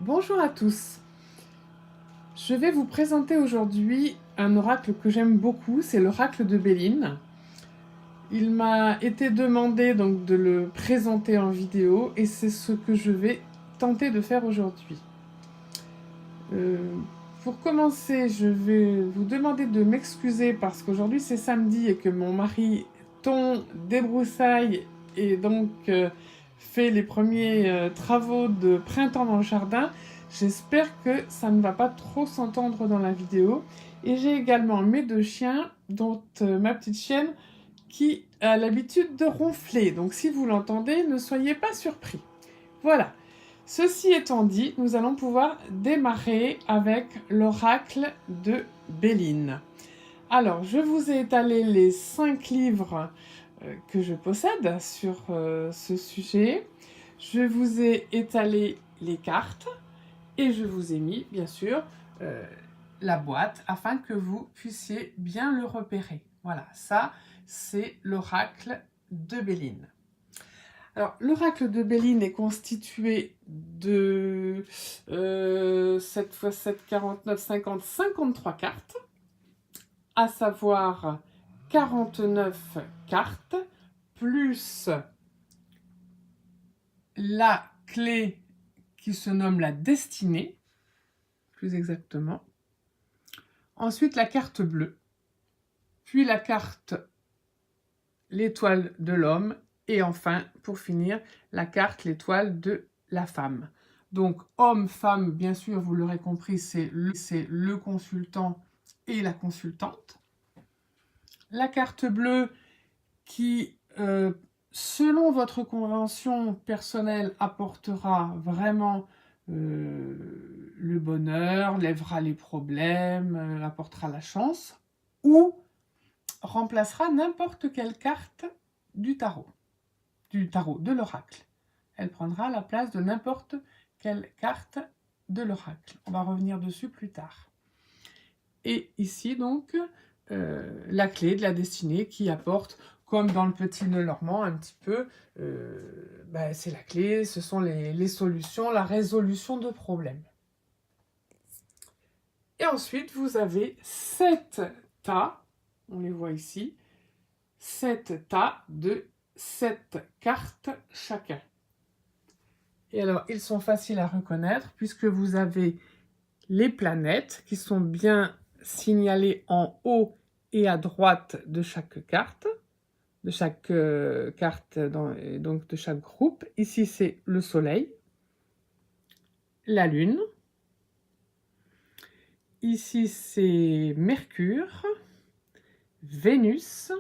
Bonjour à tous. Je vais vous présenter aujourd'hui un oracle que j'aime beaucoup, c'est l'oracle de Béline. Il m'a été demandé donc de le présenter en vidéo et c'est ce que je vais tenter de faire aujourd'hui. Pour commencer, je vais vous demander de m'excuser parce qu'aujourd'hui c'est samedi et que mon mari tond, débroussaille et donc fait les premiers travaux de printemps dans le jardin. J'espère que ça ne va pas trop s'entendre dans la vidéo. Et j'ai également mes deux chiens, dont ma petite chienne qui a l'habitude de ronfler. Donc si vous l'entendez, ne soyez pas surpris. Voilà. Ceci étant dit, nous allons pouvoir démarrer avec l'oracle de Béline. Alors, je vous ai étalé les 5 livres que je possède sur ce sujet. Je vous ai étalé les cartes et je vous ai mis, bien sûr, la boîte afin que vous puissiez bien le repérer. Voilà, ça, c'est l'oracle de Béline. Alors, l'oracle de Béline est constitué de 7 x 7, 49, 50, 53 cartes, à savoir 49 cartes, plus la clé qui se nomme la destinée, plus exactement. Ensuite, la carte bleue, puis la carte l'étoile de l'homme, et enfin, pour finir, la carte l'étoile de la femme. Donc, homme, femme, bien sûr, vous l'aurez compris, c'est le consultant et la consultante. La carte bleue qui, selon votre convention personnelle, apportera vraiment le bonheur, lèvera les problèmes, apportera la chance, ou remplacera n'importe quelle carte du tarot de l'oracle. Elle prendra la place de n'importe quelle carte de l'oracle. On va revenir dessus plus tard. Et ici donc, la clé de la destinée qui apporte, comme dans le petit nœud normand, un petit peu, c'est la clé, ce sont les solutions, la résolution de problèmes. Et ensuite, vous avez 7 tas, on les voit ici, 7 tas de 7 cartes chacun. Et alors, ils sont faciles à reconnaître puisque vous avez les planètes qui sont bien signalées en haut et à droite de chaque carte, donc de chaque groupe. Ici, c'est le Soleil, la Lune. Ici, c'est Mercure, Vénus,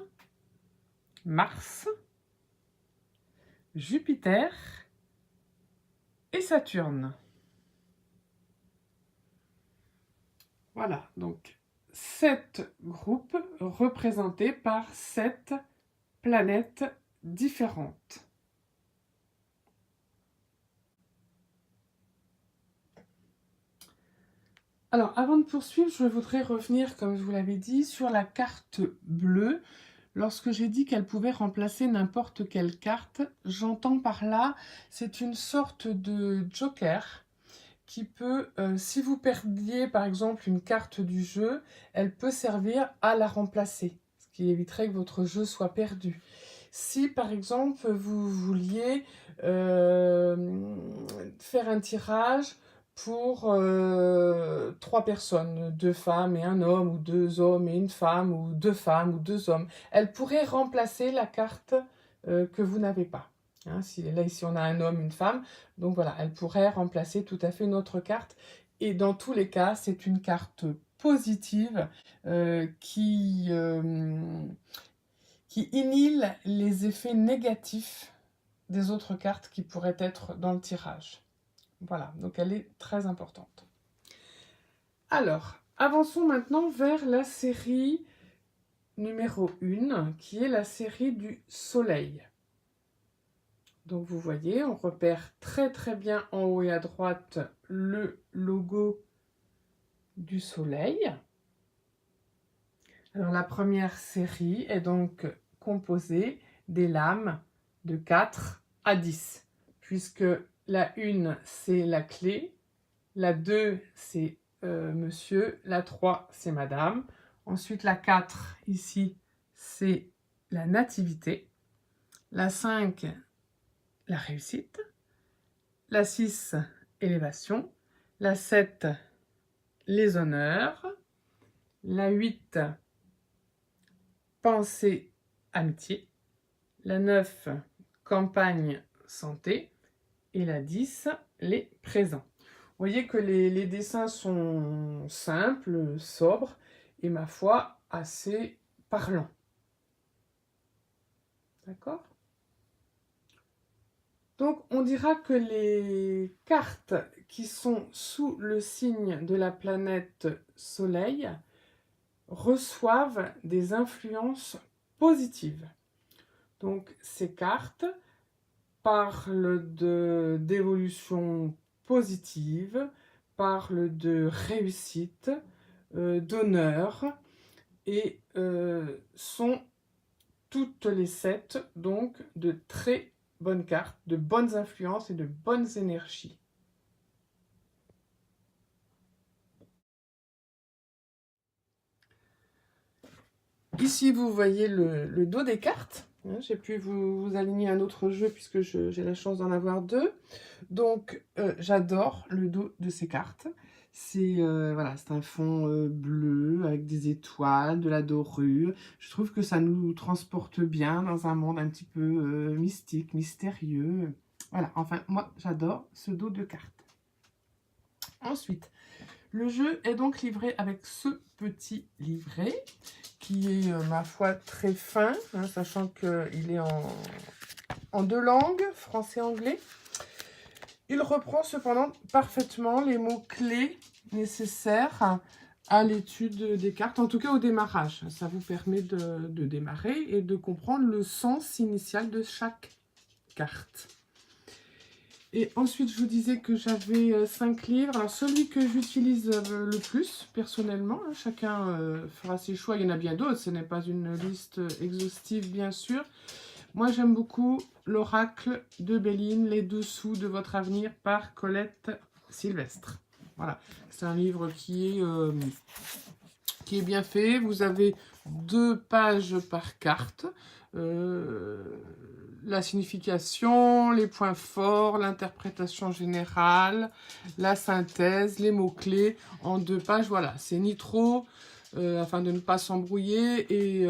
Mars, Jupiter et Saturne. Voilà, donc 7 groupes représentés par 7 planètes différentes. Alors, avant de poursuivre, je voudrais revenir, comme je vous l'avais dit, sur la carte bleue. Lorsque j'ai dit qu'elle pouvait remplacer n'importe quelle carte, j'entends par là, c'est une sorte de joker qui peut, si vous perdiez par exemple une carte du jeu, elle peut servir à la remplacer, ce qui éviterait que votre jeu soit perdu. Si par exemple vous vouliez faire un tirage pour 3 personnes, 2 femmes et un homme, ou 2 hommes et une femme, ou 2 femmes ou 2 hommes, elle pourrait remplacer la carte que vous n'avez pas. Hein, là, ici, on a un homme, une femme. Donc voilà, elle pourrait remplacer tout à fait une autre carte. Et dans tous les cas, c'est une carte positive qui inhile les effets négatifs des autres cartes qui pourraient être dans le tirage. Voilà, donc elle est très importante. Alors, avançons maintenant vers la série numéro 1, qui est la série du Soleil. Donc vous voyez, on repère très très bien en haut et à droite le logo du soleil. Alors la première série est donc composée des lames de 4 à 10, puisque la 1 c'est la clé, La 2, c'est monsieur. La 3, c'est madame. Ensuite, la 4, ici, c'est la nativité. La 5, la réussite. La 6, élévation. La 7, les honneurs. La 8, pensée, amitié. La 9, campagne, santé. Et la 10, les présents. Vous voyez que les dessins sont simples, sobres et, ma foi, assez parlants. D'accord? Donc, on dira que les cartes qui sont sous le signe de la planète Soleil reçoivent des influences positives. Donc, ces cartes parlent d'évolution positive, parlent de réussite, d'honneur, et sont toutes les 7 donc de très bonnes cartes, de bonnes influences et de bonnes énergies. Ici, vous voyez le dos des cartes. J'ai pu vous aligner un autre jeu puisque j'ai la chance d'en avoir 2. Donc, j'adore le dos de ces cartes. C'est voilà, c'est un fond bleu avec des étoiles, de la dorure. Je trouve que ça nous transporte bien dans un monde un petit peu mystique, mystérieux. Voilà, enfin, moi, j'adore ce dos de cartes. Ensuite, le jeu est donc livré avec ce petit livret qui est, ma foi, très fin, hein, sachant qu'il est en 2 langues, français et anglais. Il reprend cependant parfaitement les mots-clés nécessaires à l'étude des cartes, en tout cas au démarrage. Ça vous permet de démarrer et de comprendre le sens initial de chaque carte. Et ensuite, je vous disais que j'avais 5 livres. Alors, celui que j'utilise le plus, personnellement, hein, chacun fera ses choix. Il y en a bien d'autres, ce n'est pas une liste exhaustive, bien sûr. Moi, j'aime beaucoup l'Oracle de Béline, Les Dessous de votre avenir, par Colette Sylvestre. Voilà, c'est un livre qui est bien fait. Vous avez 2 pages par carte. La signification, les points forts, l'interprétation générale, la synthèse, les mots-clés en 2 pages. Voilà, c'est ni trop, afin de ne pas s'embrouiller, et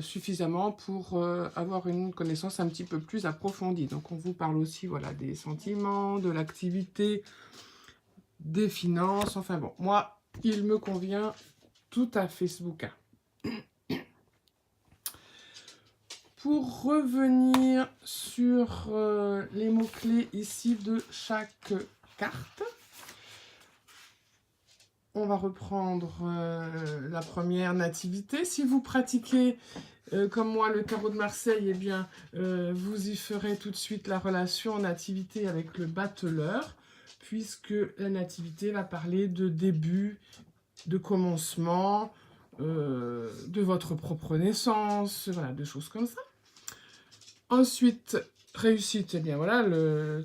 suffisamment pour avoir une connaissance un petit peu plus approfondie. Donc, on vous parle aussi, voilà, des sentiments, de l'activité, des finances. Enfin bon, moi, il me convient tout à fait ce bouquin. Pour revenir sur les mots-clés ici de chaque carte, on va reprendre la première, nativité. Si vous pratiquez, comme moi, le tarot de Marseille, eh bien, vous y ferez tout de suite la relation nativité avec le battleur, puisque la nativité va parler de début, de commencement, de votre propre naissance, voilà, de choses comme ça. Ensuite, réussite, eh bien voilà,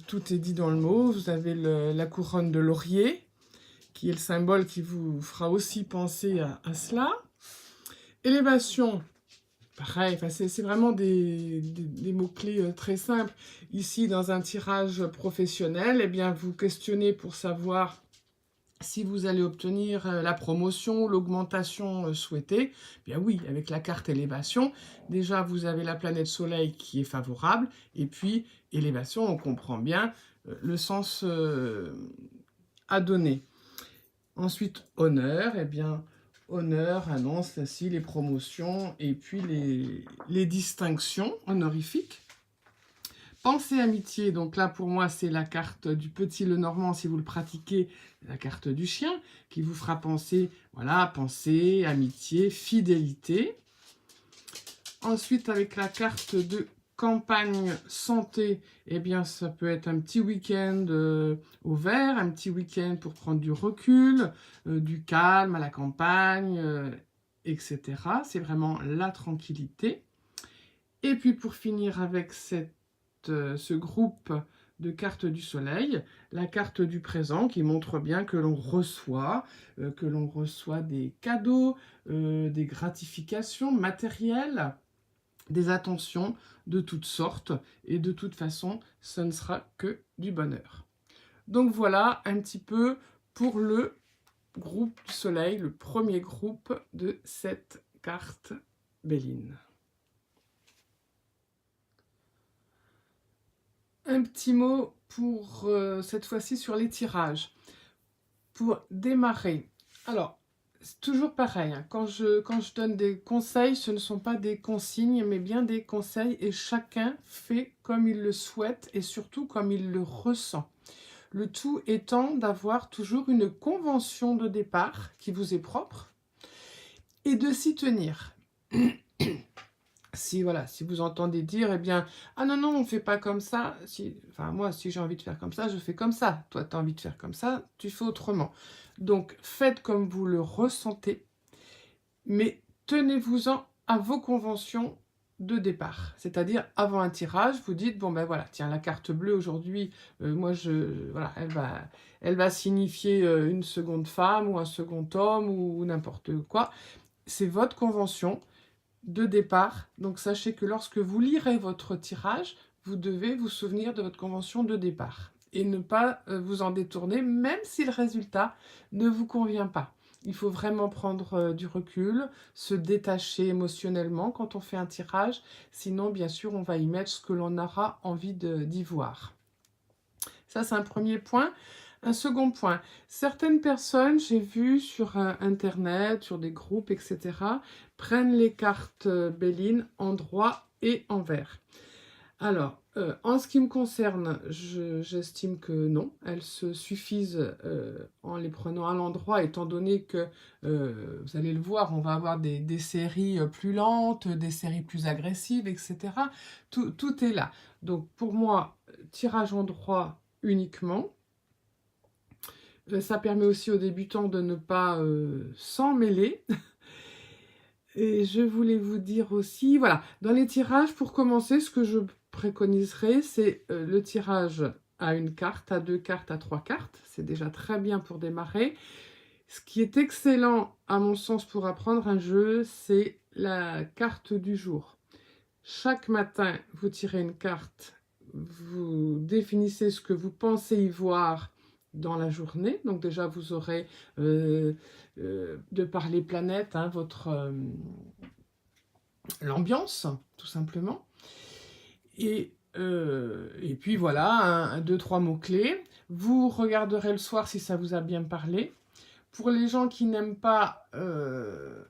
tout est dit dans le mot. Vous avez la couronne de laurier, qui est le symbole qui vous fera aussi penser à cela. Élévation, pareil, c'est vraiment des mots-clés très simples. Ici, dans un tirage professionnel, eh bien, vous questionnez pour savoir si vous allez obtenir la promotion, l'augmentation souhaitée. Bien oui, avec la carte élévation, déjà vous avez la planète Soleil qui est favorable, et puis élévation, on comprend bien le sens à donner. Ensuite, honneur, eh bien, honneur annonce ainsi les promotions et puis les distinctions honorifiques. Pensée amitié, donc là pour moi c'est la carte du petit Lenormand, si vous le pratiquez, la carte du chien, qui vous fera penser, voilà, pensée, amitié, fidélité. Ensuite, avec la carte de campagne santé, eh bien ça peut être un petit week-end au vert, un petit week-end pour prendre du recul, du calme à la campagne, etc. C'est vraiment la tranquillité. Et puis pour finir avec ce groupe de carte du soleil, la carte du présent qui montre bien que l'on reçoit des cadeaux, des gratifications matérielles, des attentions de toutes sortes, et de toute façon, ce ne sera que du bonheur. Donc voilà un petit peu pour le groupe du soleil, le premier groupe de cette carte Béline. Un petit mot pour cette fois-ci sur les tirages. Pour démarrer, alors, c'est toujours pareil, hein, quand je donne des conseils, ce ne sont pas des consignes, mais bien des conseils, et chacun fait comme il le souhaite, et surtout comme il le ressent. Le tout étant d'avoir toujours une convention de départ qui vous est propre, et de s'y tenir. Si vous entendez dire, eh bien, ah non, non, on ne fait pas comme ça, moi, si j'ai envie de faire comme ça, je fais comme ça. Toi, tu as envie de faire comme ça, tu fais autrement. Donc, faites comme vous le ressentez, mais tenez-vous-en à vos conventions de départ. C'est-à-dire, avant un tirage, vous dites, bon ben voilà, tiens, la carte bleue aujourd'hui, elle va signifier une seconde femme, ou un second homme, ou n'importe quoi. C'est votre convention de départ. Donc sachez que lorsque vous lirez votre tirage, vous devez vous souvenir de votre convention de départ et ne pas vous en détourner, même si le résultat ne vous convient pas. Il faut vraiment prendre du recul, se détacher émotionnellement quand on fait un tirage, sinon bien sûr on va y mettre ce que l'on aura envie d'y voir. Ça c'est un premier point. Un second point, certaines personnes, j'ai vu sur Internet, sur des groupes, etc., prennent les cartes Béline en droit et en vert. Alors, en ce qui me concerne, j'estime que non, elles se suffisent en les prenant à l'endroit, étant donné que, vous allez le voir, on va avoir des séries plus lentes, des séries plus agressives, etc. Tout est là. Donc, pour moi, tirage en droit uniquement. Ça permet aussi aux débutants de ne pas s'en mêler. Et je voulais vous dire aussi, voilà, dans les tirages, pour commencer, ce que je préconiserais, c'est le tirage à une carte, à 2 cartes, à 3 cartes. C'est déjà très bien pour démarrer. Ce qui est excellent, à mon sens, pour apprendre un jeu, c'est la carte du jour. Chaque matin, vous tirez une carte, vous définissez ce que vous pensez y voir dans la journée. Donc déjà, vous aurez, de par les planètes, hein, l'ambiance, tout simplement. Et puis voilà, 2, 3 mots-clés. Vous regarderez le soir si ça vous a bien parlé. Pour les gens qui n'aiment pas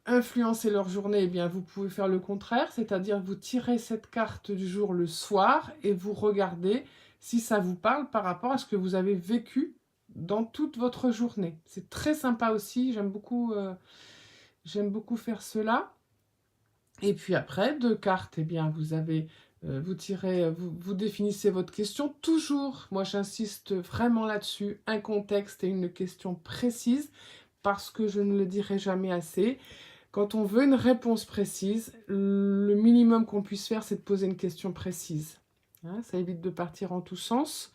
influencer leur journée, eh bien, vous pouvez faire le contraire, c'est-à-dire vous tirez cette carte du jour le soir et vous regardez si ça vous parle par rapport à ce que vous avez vécu dans toute votre journée. C'est très sympa aussi, j'aime beaucoup faire cela. Et puis après, 2 cartes, eh bien, vous tirez, vous définissez votre question. Toujours, moi j'insiste vraiment là-dessus, un contexte et une question précise, parce que je ne le dirai jamais assez. Quand on veut une réponse précise, le minimum qu'on puisse faire, c'est de poser une question précise. Hein, ça évite de partir en tous sens.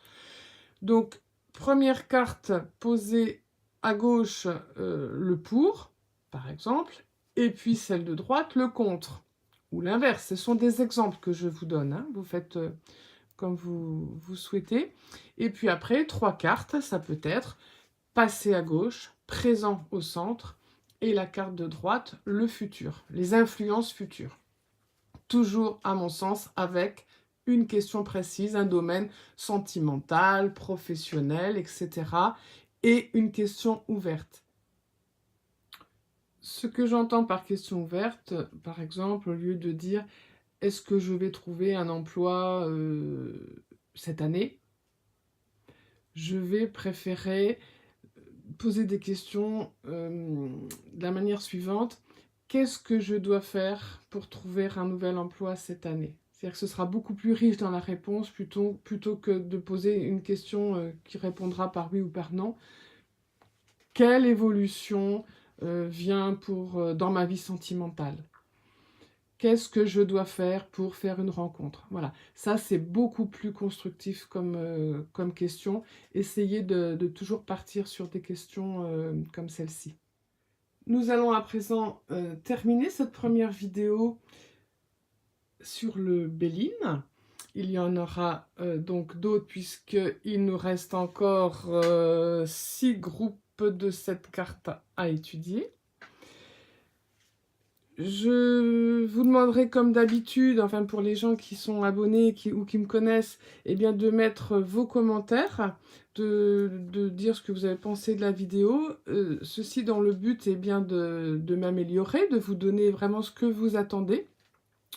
Donc, première carte, posée à gauche, le pour, par exemple, et puis celle de droite, le contre, ou l'inverse. Ce sont des exemples que je vous donne, hein. Vous faites comme vous souhaitez. Et puis après, 3 cartes, ça peut être passé à gauche, présent au centre, et la carte de droite, le futur, les influences futures. Toujours, à mon sens, avec une question précise, un domaine sentimental, professionnel, etc. Et une question ouverte. Ce que j'entends par question ouverte, par exemple, au lieu de dire « Est-ce que je vais trouver un emploi cette année ?» Je vais préférer poser des questions de la manière suivante. Qu'est-ce que je dois faire pour trouver un nouvel emploi cette année? C'est-à-dire que ce sera beaucoup plus riche dans la réponse plutôt que de poser une question qui répondra par oui ou par non. Quelle évolution vient dans ma vie sentimentale? qu'est-ce que je dois faire pour faire une rencontre? Voilà, ça c'est beaucoup plus constructif comme question. Essayez de toujours partir sur des questions comme celle-ci. Nous allons à présent terminer cette première vidéo sur le Béline. Il y en aura donc d'autres puisqu'il nous reste encore 6 groupes de cette carte à étudier. Je vous demanderai comme d'habitude, enfin pour les gens qui sont abonnés ou qui me connaissent, eh bien de mettre vos commentaires, de dire ce que vous avez pensé de la vidéo. Ceci dans le but eh bien de m'améliorer, de vous donner vraiment ce que vous attendez.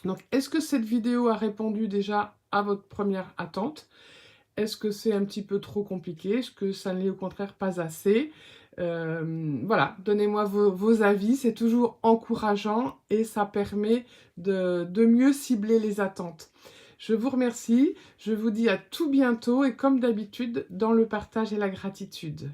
Donc est-ce que cette vidéo a répondu déjà à votre première attente? Est-ce que c'est un petit peu trop compliqué? Est-ce que ça ne l'est au contraire pas assez? Voilà, donnez-moi vos avis, c'est toujours encourageant et ça permet de mieux cibler les attentes. Je vous remercie, je vous dis à tout bientôt et comme d'habitude, dans le partage et la gratitude.